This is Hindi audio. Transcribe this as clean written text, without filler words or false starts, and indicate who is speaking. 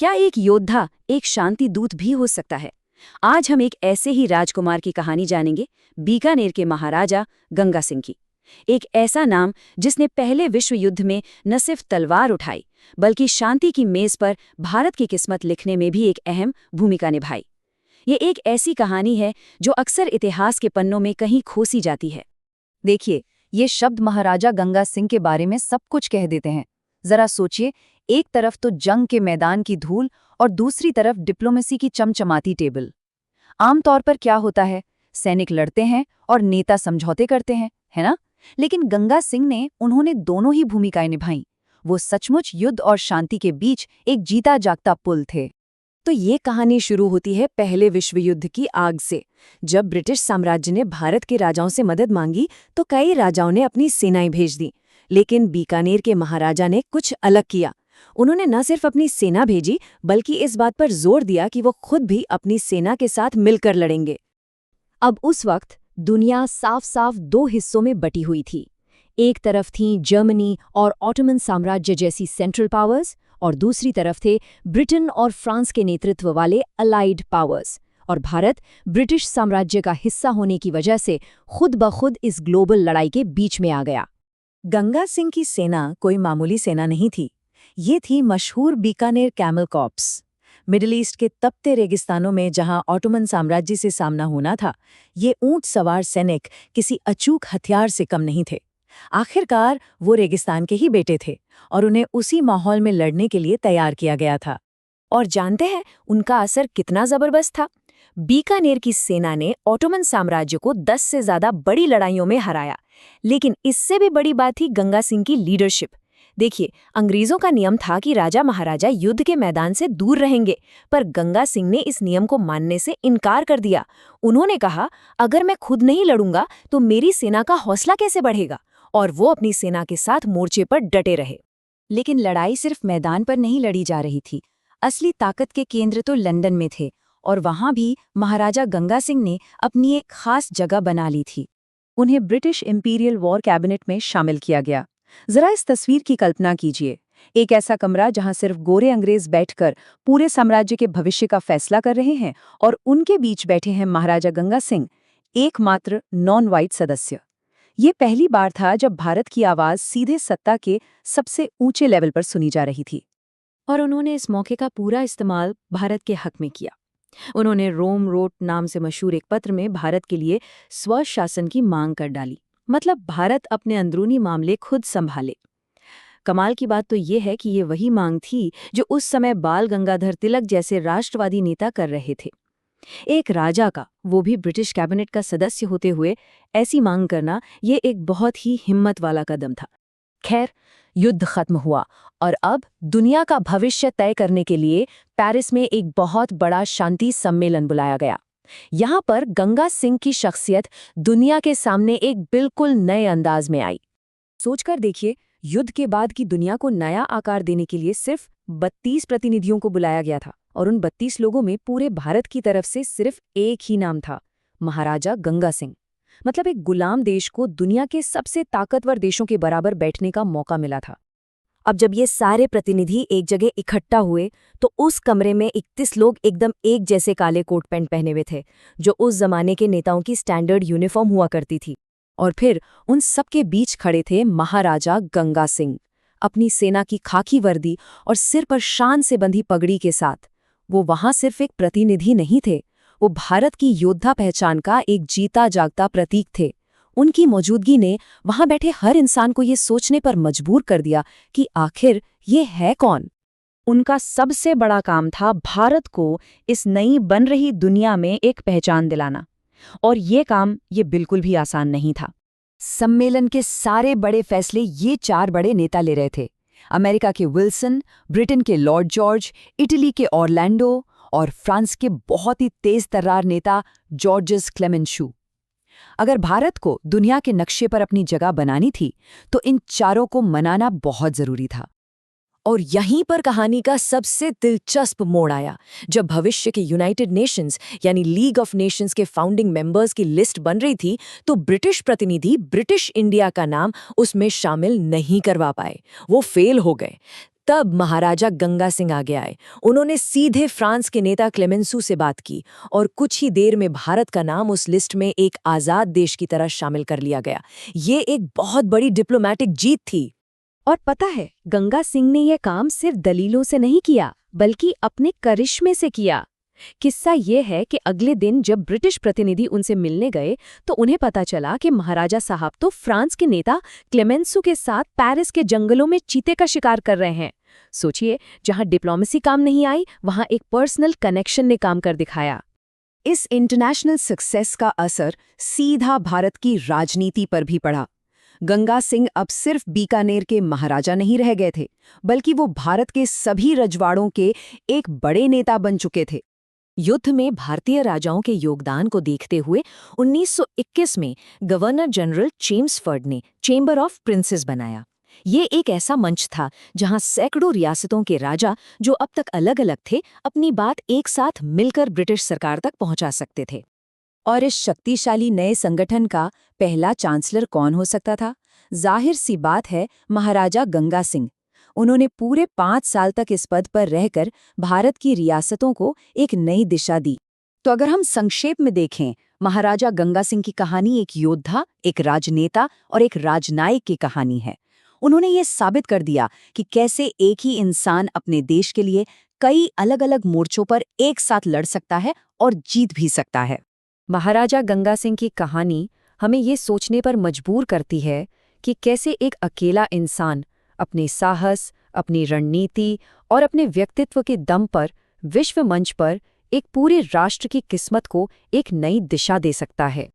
Speaker 1: क्या एक योद्धा एक शांति दूत भी हो सकता है? आज हम एक ऐसे ही राजकुमार की कहानी जानेंगे, बीकानेर के महाराजा गंगा सिंह की। एक ऐसा नाम जिसने पहले विश्व युद्ध में न सिर्फ तलवार उठाई, बल्कि शांति की मेज पर भारत की किस्मत लिखने में भी एक अहम भूमिका निभाई। ये एक ऐसी कहानी है जो अक्सर इतिहास के पन्नों में कहीं खोसी जाती है।
Speaker 2: देखिए, ये शब्द महाराजा गंगा सिंह के बारे में सब कुछ कह देते हैं। जरा सोचिए, एक तरफ तो जंग के मैदान की धूल और दूसरी तरफ डिप्लोमेसी की चमचमाती टेबल। आमतौर पर क्या होता है, सैनिक लड़ते हैं और नेता समझौते करते हैं, है ना? लेकिन गंगा सिंह ने उन्होंने दोनों ही भूमिकाएं निभाईं। वो सचमुच युद्ध और शांति के बीच एक जीता जागता पुल थे।
Speaker 1: तो ये कहानी शुरू होती है पहले विश्व युद्ध की आग से। जब ब्रिटिश साम्राज्य ने भारत के राजाओं से मदद मांगी तो कई राजाओं ने अपनी सेनाएं भेज दी, लेकिन बीकानेर के महाराजा ने कुछ अलग किया। उन्होंने न सिर्फ अपनी सेना भेजी, बल्कि इस बात पर जोर दिया कि वो खुद भी अपनी सेना के साथ मिलकर लड़ेंगे। अब उस वक्त दुनिया साफ साफ दो हिस्सों में बटी हुई थी। एक तरफ थीं जर्मनी और ऑटोमन साम्राज्य जैसी सेंट्रल पावर्स, और दूसरी तरफ थे ब्रिटेन और फ्रांस के नेतृत्व वाले अलाइड पावर्स। और भारत ब्रिटिश साम्राज्य का हिस्सा होने की वजह से खुद ब खुद इस ग्लोबल लड़ाई के बीच में आ गया।
Speaker 2: गंगा सिंह की सेना कोई मामूली सेना नहीं थी। ये थी मशहूर Bikaner camel corps. Middle east के तपते रेगिस्तानों में जहां ऑटोमन साम्राज्य से सामना होना था, ये ऊंट सवार सैनिक किसी अचूक हथियार से कम नहीं थे। आखिरकार वो रेगिस्तान के ही बेटे थे और उन्हें उसी माहौल में लड़ने के लिए तैयार किया गया था।
Speaker 1: और जानते हैं उनका असर कितना जबरदस्त था? बीकानेर की सेना ने ऑटोमन साम्राज्य को 10 से ज्यादा बड़ी लड़ाइयों में हराया। लेकिन इससे भी बड़ी बात थी गंगा सिंह की लीडरशिप। देखिए, अंग्रेजों का नियम था कि राजा महाराजा युद्ध के मैदान से दूर रहेंगे, पर गंगा सिंह ने इस नियम को मानने से इनकार कर दिया। उन्होंने कहा, अगर मैं खुद नहीं लड़ूंगा तो मेरी सेना का हौसला कैसे बढ़ेगा? और वो अपनी सेना के साथ मोर्चे पर डटे रहे।
Speaker 2: लेकिन लड़ाई सिर्फ मैदान पर नहीं लड़ी जा रही थी। असली ताकत के केंद्र तो लंदन में थे, और वहां भी महाराजा गंगा सिंह ने अपनी एक खास जगह बना ली थी। उन्हें ब्रिटिश इंपीरियल वॉर कैबिनेट में शामिल किया गया। जरा इस तस्वीर की कल्पना कीजिए, एक ऐसा कमरा जहां सिर्फ गोरे अंग्रेज बैठकर पूरे साम्राज्य के भविष्य का फैसला कर रहे हैं, और उनके बीच बैठे हैं महाराजा गंगा सिंह, एकमात्र नॉन वाइट सदस्य। ये पहली बार था जब भारत की आवाज सीधे सत्ता के सबसे ऊंचे लेवल पर सुनी जा रही थी।
Speaker 1: और उन्होंने इस मौके का पूरा इस्तेमाल भारत के हक में किया। उन्होंने रोम रोड नाम से मशहूर एक पत्र में भारत के लिए स्वशासन की मांग कर डाली, मतलब भारत अपने अंदरूनी मामले खुद संभाले। कमाल की बात तो ये है कि ये वही मांग थी जो उस समय बाल गंगाधर तिलक जैसे राष्ट्रवादी नेता कर रहे थे। एक राजा का, वो भी ब्रिटिश कैबिनेट का सदस्य होते हुए, ऐसी मांग करना ये एक बहुत ही हिम्मत वाला कदम था।
Speaker 2: खैर, युद्ध खत्म हुआ और अब दुनिया का भविष्य तय करने के लिए पेरिस में एक बहुत बड़ा शांति सम्मेलन बुलाया गया। यहाँ पर गंगा सिंह की शख्सियत दुनिया के सामने एक बिल्कुल नए अंदाज में आई। सोचकर देखिए, युद्ध के बाद की दुनिया को नया आकार देने के लिए सिर्फ 32 प्रतिनिधियों को बुलाया गया था, और उन 32 लोगों में पूरे भारत की तरफ से सिर्फ एक ही नाम था, महाराजा गंगा सिंह। मतलब एक गुलाम देश को दुनिया के सबसे ताकतवर देशों के बराबर बैठने का मौका मिला था।
Speaker 1: अब जब ये सारे प्रतिनिधि एक जगह इकट्ठा हुए तो उस कमरे में 31 लोग एकदम एक जैसे काले कोट पैंट पहने हुए थे, जो उस जमाने के नेताओं की स्टैंडर्ड यूनिफॉर्म हुआ करती थी।
Speaker 2: और फिर उन सबके बीच खड़े थे महाराजा गंगा सिंह, अपनी सेना की खाकी वर्दी और सिर पर शान से बंधी पगड़ी के साथ। वो वहां सिर्फ एक प्रतिनिधि नहीं थे, वो भारत की योद्धा पहचान का एक जीता जागता प्रतीक थे। उनकी मौजूदगी ने वहां बैठे हर इंसान को ये सोचने पर मजबूर कर दिया कि आखिर ये है कौन।
Speaker 1: उनका सबसे बड़ा काम था भारत को इस नई बन रही दुनिया में एक पहचान दिलाना, और ये काम ये बिल्कुल भी आसान नहीं था।
Speaker 2: सम्मेलन के सारे बड़े फैसले ये 4 बड़े नेता ले रहे थे। अमेरिका के विल्सन, ब्रिटेन के लॉर्ड जॉर्ज, इटली के ऑरलैंडो और फ्रांस के बहुत ही तेज तर्रार नेता जॉर्जेस क्लेमेंशू। अगर भारत को दुनिया के नक्शे पर अपनी जगह बनानी थी तो इन चारों को मनाना बहुत जरूरी था। और यहीं पर कहानी का सबसे दिलचस्प मोड़ आया, जब भविष्य के यूनाइटेड नेशंस यानी लीग ऑफ नेशंस के फाउंडिंग मेंबर्स की लिस्ट बन रही थी, तो ब्रिटिश प्रतिनिधि ब्रिटिश इंडिया का नाम उसमें शामिल नहीं करवा पाए। वो फेल हो गए।
Speaker 1: तब महाराजा गंगा सिंह आगे आए। उन्होंने सीधे फ्रांस के नेता क्लेमेंसू से बात की और कुछ ही देर में भारत का नाम उस लिस्ट में एक आज़ाद देश की तरह शामिल कर लिया गया। ये एक बहुत बड़ी डिप्लोमैटिक जीत थी।
Speaker 2: और पता है, गंगा सिंह ने यह काम सिर्फ दलीलों से नहीं किया, बल्कि अपने करिश्मे से किया। किस्सा ये है कि अगले दिन जब ब्रिटिश प्रतिनिधि उनसे मिलने गए तो उन्हें पता चला कि महाराजा साहब तो फ्रांस के नेता क्लेमेंसू के साथ पेरिस के जंगलों में चीते का शिकार कर रहे हैं। सोचिए, जहां डिप्लोमेसी काम नहीं आई, वहां एक पर्सनल कनेक्शन ने काम कर दिखाया।
Speaker 1: इस इंटरनेशनल सक्सेस का असर सीधा भारत की राजनीति पर भी पड़ा। गंगा सिंह अब सिर्फ बीकानेर के महाराजा नहीं रह गए थे, बल्कि वो भारत के सभी रजवाड़ों के एक बड़े नेता बन चुके थे। युद्ध में भारतीय राजाओं के योगदान को देखते हुए 1921 में गवर्नर जनरल चेम्सफर्ड ने चेंबर ऑफ प्रिंसेस बनाया। ये एक ऐसा मंच था जहां सैकड़ों रियासतों के राजा, जो अब तक अलग अलग थे, अपनी बात एक साथ मिलकर ब्रिटिश सरकार तक पहुंचा सकते थे।
Speaker 2: और इस शक्तिशाली नए संगठन का पहला चांसलर कौन हो सकता था? जाहिर सी बात है, महाराजा गंगा सिंह। उन्होंने पूरे 5 साल तक इस पद पर रहकर भारत की रियासतों को एक नई दिशा दी। तो अगर हम संक्षेप में देखें, महाराजा गंगा सिंह की कहानी एक योद्धा, एक राजनेता और एक राजनायक की कहानी है। उन्होंने ये साबित कर दिया कि कैसे एक ही इंसान अपने देश के लिए कई अलग-अलग मोर्चों पर एक साथ लड़ सकता है और जीत भी सकता है। महाराजा गंगा सिंह की कहानी हमें ये सोचने पर मजबूर करती है कि कैसे एक अकेला इंसान अपने साहस, अपनी रणनीति और अपने व्यक्तित्व के दम पर विश्व मंच पर एक पूरे राष्ट्र की किस्मत को एक नई दिशा दे सकता है।